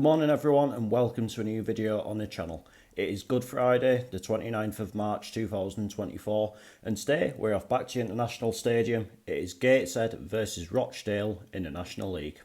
Good morning everyone and welcome to a new video on the channel. It is Good Friday, the 29th of March 2024, and today we're off back to the International Stadium. It is Gateshead versus Rochdale in the National League.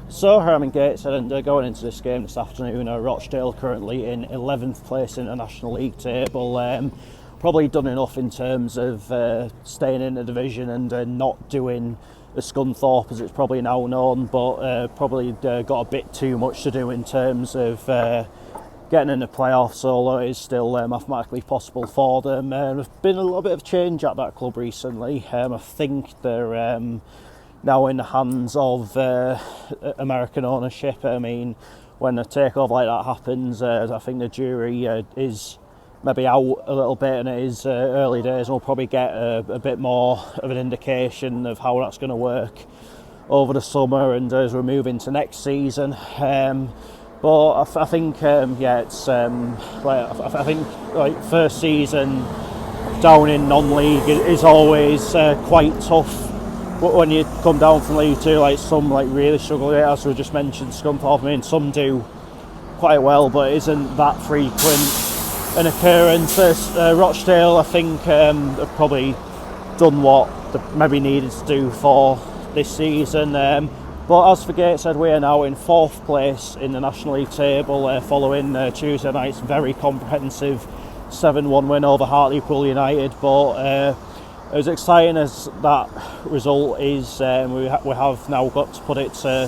So here I'm in Gateshead and going into this game this afternoon. Rochdale currently in 11th place in the National League table. Probably done enough in terms of staying in the division and not doing the Scunthorpe as it's probably now known, but probably got a bit too much to do in terms of getting in the playoffs, although it is still mathematically possible for them. There's been a little bit of change at that club recently. I think they're now in the hands of American ownership. I mean, when a takeover like that happens, I think the jury is maybe out a little bit, and it is early days. We'll probably get a bit more of an indication of how that's going to work over the summer and as we move into next season. But I think, it's I think like first season down in non-league is always quite tough. But when you come down from League 2, like some really struggle with it, as we just mentioned, Scunthorpe. I mean, some do quite well, but it isn't that frequent an occurrence. Rochdale, I think, have probably done what they maybe needed to do for this season. But as for Gateshead, we are now in 4th place in the National League table, following Tuesday night's very comprehensive 7-1 win over Hartlepool United. But as exciting as that result is, we have now got to put it to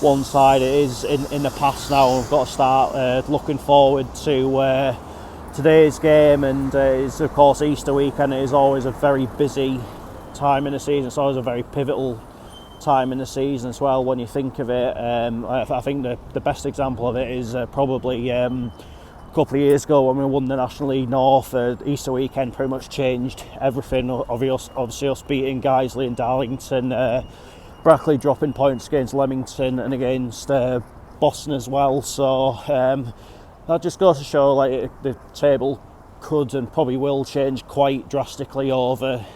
one side. It is in the past now. We've got to start looking forward to today's game, and it's of course Easter weekend. It is always a very busy time in the season. It's always a very pivotal time in the season as well when you think of it. I think the best example of it is probably a couple of years ago when we won the National League North. Easter weekend pretty much changed everything. Obviously us beating Guiseley and Darlington, Brackley dropping points against Leamington and against Boston as well. So that just goes to show like the table could and probably will change quite drastically over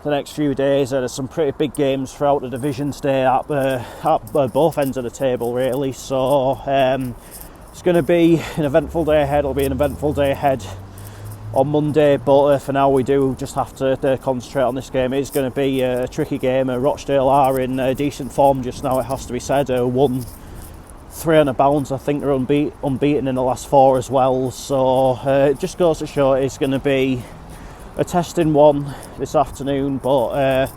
the next few days. There's some pretty big games throughout the divisions day at both ends of the table really. So it's going to be an eventful day ahead. It'll be an eventful day ahead on Monday, but for now we do just have to concentrate on this game. It's going to be a tricky game. Rochdale are in decent form just now, it has to be said. Won 3 on a bounce. I think they're unbeaten in the last 4 as well. So it just goes to show it's going to be a testing one this afternoon. But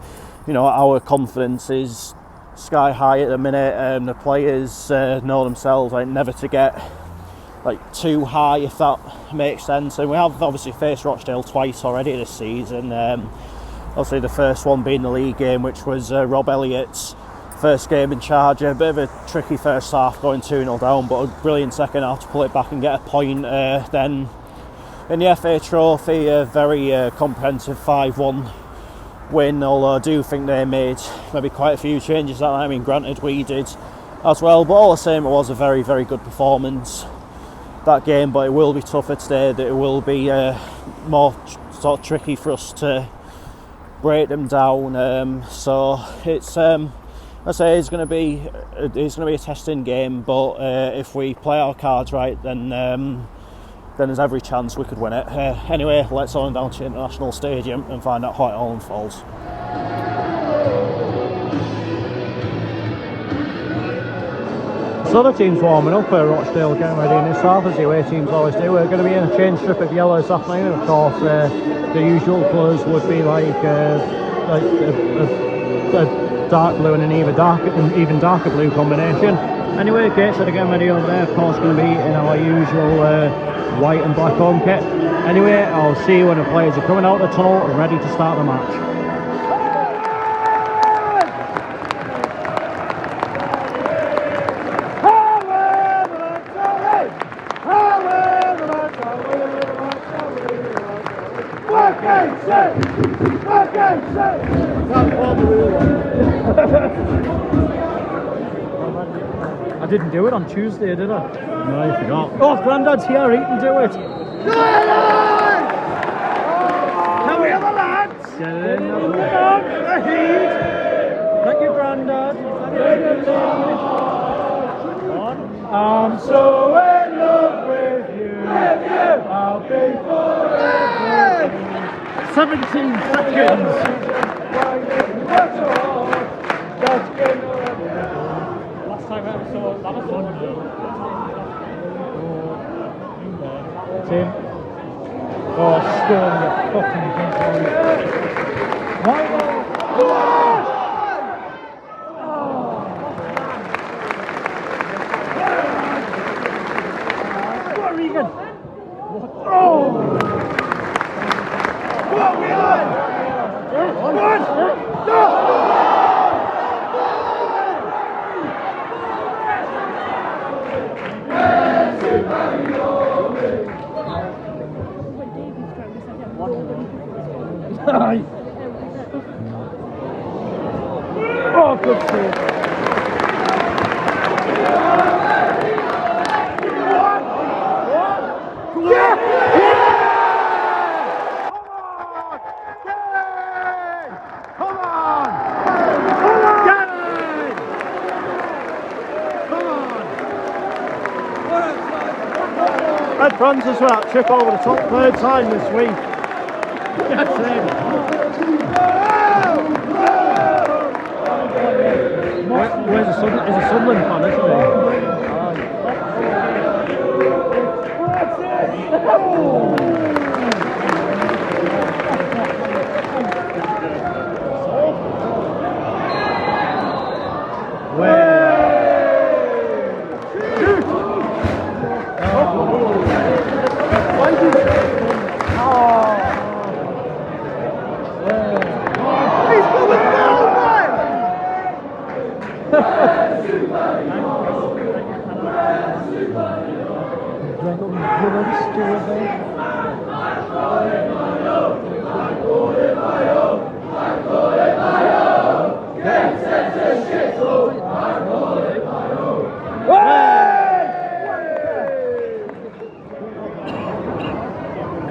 our confidence is sky high at the minute. The players know themselves never to get too high, if that makes sense. And we have obviously faced Rochdale twice already this season. Obviously the first one being the league game, which was Rob Elliott's first game in charge. A bit of a tricky first half, going 2-0 down, but a brilliant second half to pull it back and get a point. Then in the FA Trophy, a very comprehensive 5-1 win, although I do think they made maybe quite a few changes that night. I mean, granted we did as well, but all the same it was a very, very good performance that game. But it will be tougher today. That it will be more sort of tricky for us to break them down. So it's I say it's going to be a testing game, but if we play our cards right, then there's every chance we could win it. Anyway, let's on down to the International Stadium and find out how it all unfolds. So the team's warming up. Rochdale getting ready in this half, as the away teams always do. We're going to be in a change strip of yellow this afternoon. Of course, the usual colours would be like a a dark blue and an even darker blue combination. Anyway, Gateshead again ready over there. Of course, going to be in our usual white and black home kit. Anyway, I'll see you when the players are coming out the tunnel ready to start the match. I didn't do it on Tuesday, did I? No, you forgot. Oh, Grandad's here, he can do it. Come here, the lads! Get it in. Come on, the heat! Thank you, Grandad. I'm so in love with you. I'll be forever. 17 seconds. Last time I ever saw that was fun. Tim. Oh, Storm, you fucking control. Why? Come on! What, Regan? Oh! Come on, Whelan! Come on! No! Oh, good save. Ed Francis with that trip over the top third time this week. That's it. Where's the Sunderland? He's a Sunderland fan, isn't he?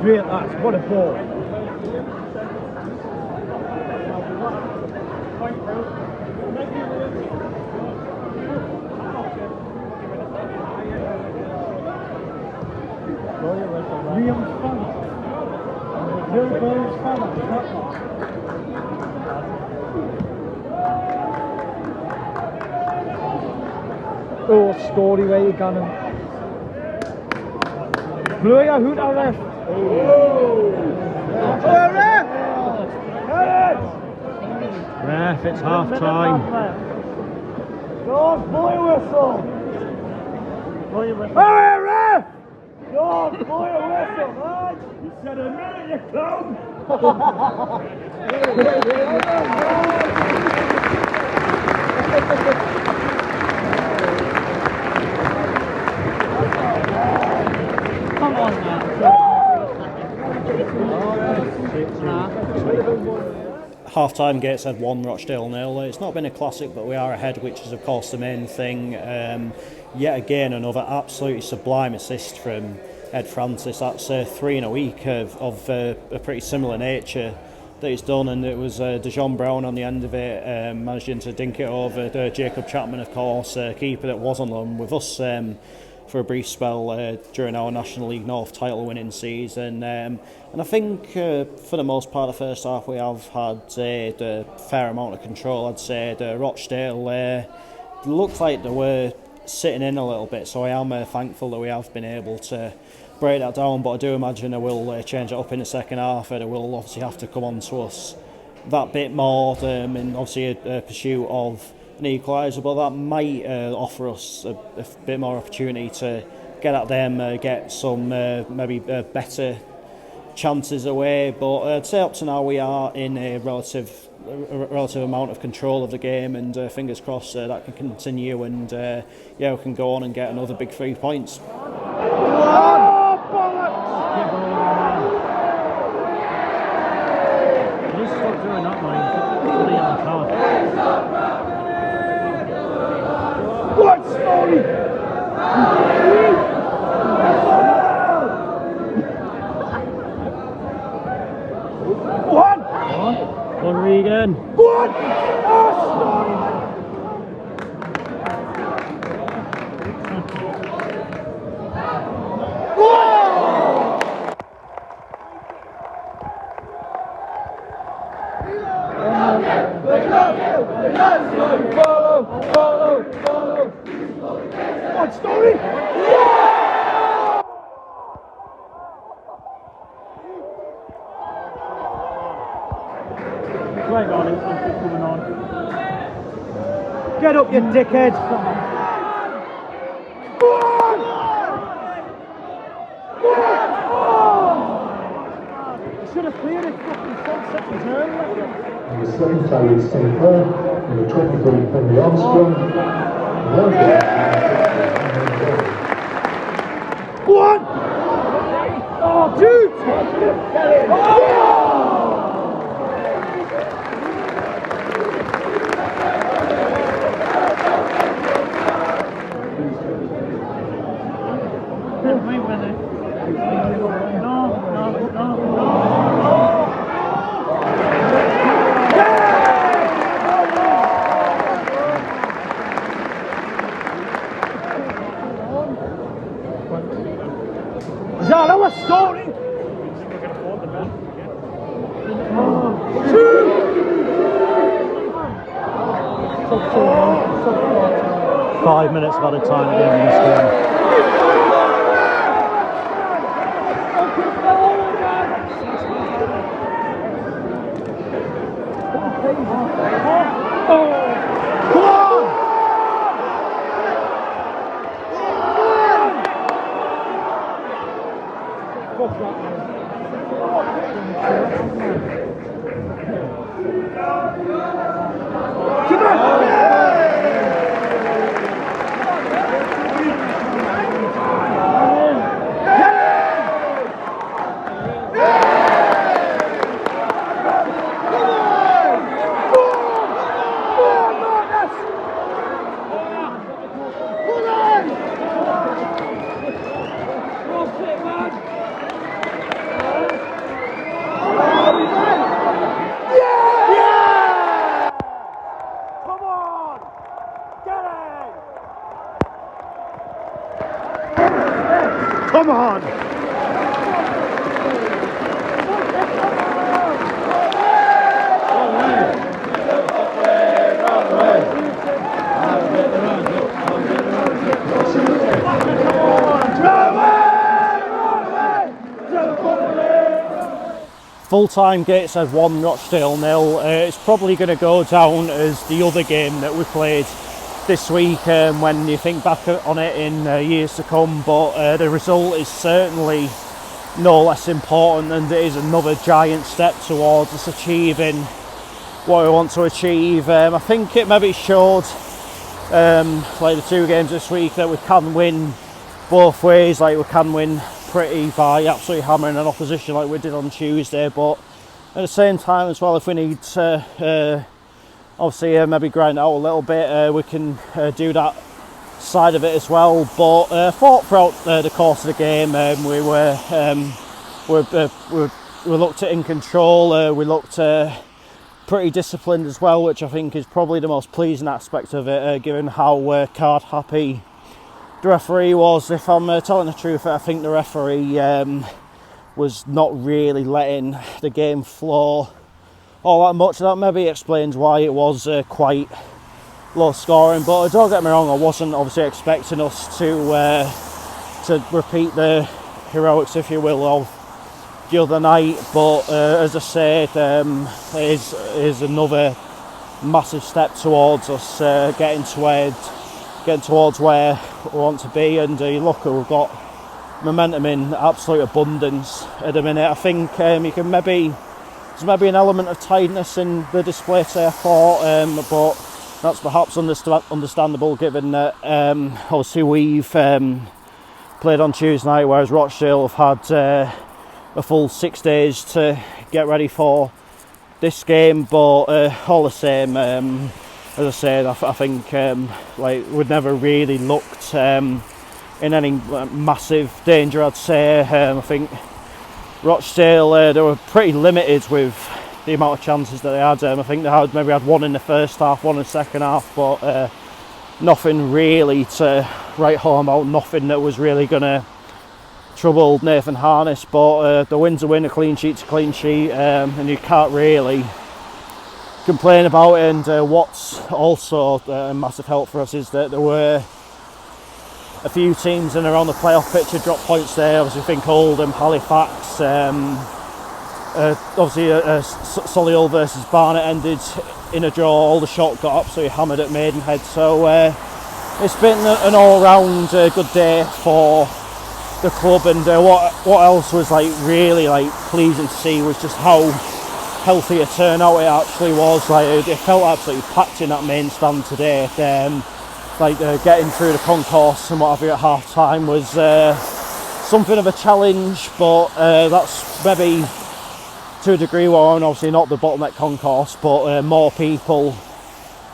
Great lads, what a ball. Liam's fan. Wilbur's fan. Oh, story where you got him. Blue, you hoot our ref. Ref, it's half time. Don't blow your whistle! Blow your whistle. Hey, ref! Don't blow your whistle, man! You said a minute, you clown! Come on now. Half-time, Gateshead 1, Rochdale 0. It's not been a classic, but we are ahead, which is of course the main thing. Yet again, another absolutely sublime assist from Ed Francis. That's 3 in a week of a pretty similar nature that he's done, and it was Dejon Brown on the end of it, managing to dink it over Jacob Chapman, of course, keeper that was on loan with us for a brief spell during our National League North title winning season, and I think for the most part the first half we have had a fair amount of control. I'd say Rochdale looked like they were sitting in a little bit, so I am thankful that we have been able to break that down, but I do imagine they will change it up in the second half, and they will obviously have to come on to us that bit more in obviously a pursuit of an equaliser, but that might offer us a bit more opportunity to get at them, get some maybe better chances away. But I'd say up to now we are in a relative amount of control of the game, and fingers crossed that can continue, and we can go on and get another big 3 points. Doing that, man. What story? What? One Regan. What? Oh, story. Follow. What story? Right on, it's coming on. Get up, you dickhead! Should have cleared it fucking 10 seconds earlier. Number 7, Tyrese Sinclair. Number 23, Henry Armstrong. What? Oh, dude! Is that our story? Oh, 5 minutes of added time again in this game. Come on! Full-time Gateshead 1, Rochdale 0. It's probably going to go down as the other game that we played this week when you think back on it in years to come, but the result is certainly no less important, and it is another giant step towards us achieving what we want to achieve. I think it maybe showed like the 2 games this week that we can win both ways, like we can win pretty by absolutely hammering an opposition like we did on Tuesday, but at the same time as well, if we need to obviously maybe grind out a little bit, we can do that side of it as well. But throughout the course of the game, we looked in control, we looked pretty disciplined as well, which I think is probably the most pleasing aspect of it, given how card happy the referee was. If I'm telling the truth, I think the referee was not really letting the game flow all that much. That maybe explains why it was quite low scoring, but don't get me wrong, I wasn't obviously expecting us to repeat the heroics, if you will, of the other night, but as I said, it is another massive step towards us getting towards where we want to be. And look, we've got momentum in absolute abundance at the minute. I think you can there's maybe an element of tiredness in the display today, I thought, but that's perhaps understandable given that obviously we've played on Tuesday night, whereas Rochdale have had a full 6 days to get ready for this game. But all the same, as I said, I think we'd never really looked in any massive danger, I'd say. I think Rochdale, they were pretty limited with the amount of chances that they had. I think they maybe had one in the first half, one in the second half, but nothing really to write home about, nothing that was really going to trouble Nathan Harness. But the win's a win, a clean sheet's a clean sheet, and you can't really complain about it. And what's also a massive help for us is that there were a few teams in around the playoff picture drop points there. Obviously, think Oldham, Halifax, obviously Solihull versus Barnet ended in a draw. Aldershot got absolutely hammered at Maidenhead. So it's been an all-round good day for the club. And what else was really pleasing to see was just how healthy a turnout it actually was. It felt absolutely packed in that main stand today. Getting through the concourse and what have you at half time was something of a challenge, but that's maybe to a degree where obviously not the bottleneck concourse, but more people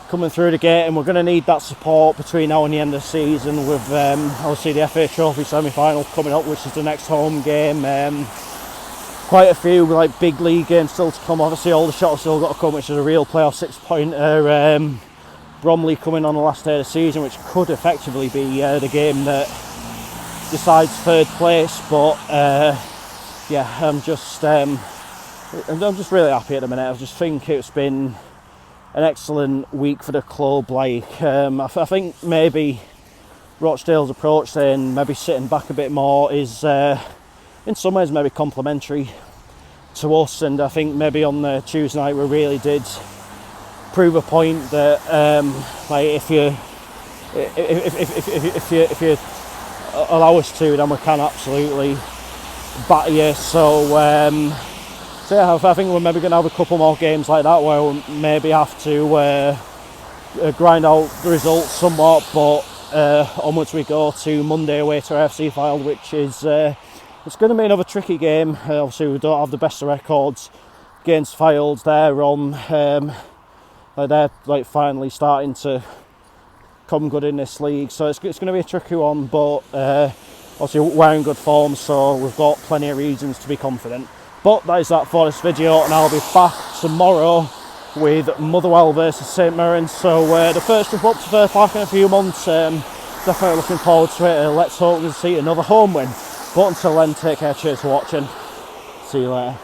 coming through the gate, and we're going to need that support between now and the end of the season with obviously the FA Trophy semi-final coming up, which is the next home game. Quite a few big league games still to come. Obviously Aldershot have still got to come, which is a real playoff 6-pointer. Bromley coming on the last day of the season, which could effectively be the game that decides third place. But I'm just really happy at the minute. I just think it's been an excellent week for the club. I think maybe Rochdale's approach, saying maybe sitting back a bit more, is in some ways maybe complimentary to us. And I think maybe on the Tuesday night we really did prove a point that if you allow us to, then we can absolutely batter you. So yeah, I think we're maybe going to have a couple more games like that where we maybe have to grind out the results somewhat. But onwards we go to Monday away to our FC Fylde, which is it's going to be another tricky game. Obviously we don't have the best of records against Fylde. They're on they're finally starting to come good in this league, so it's going to be a tricky one, but obviously we're in good form, so we've got plenty of reasons to be confident. But that is that for this video, and I'll be back tomorrow with Motherwell versus St Mirren. So the first trip up to Firth Park in a few months, definitely looking forward to it. Let's hope we see another home win, but until then, take care, cheers for watching, see you later.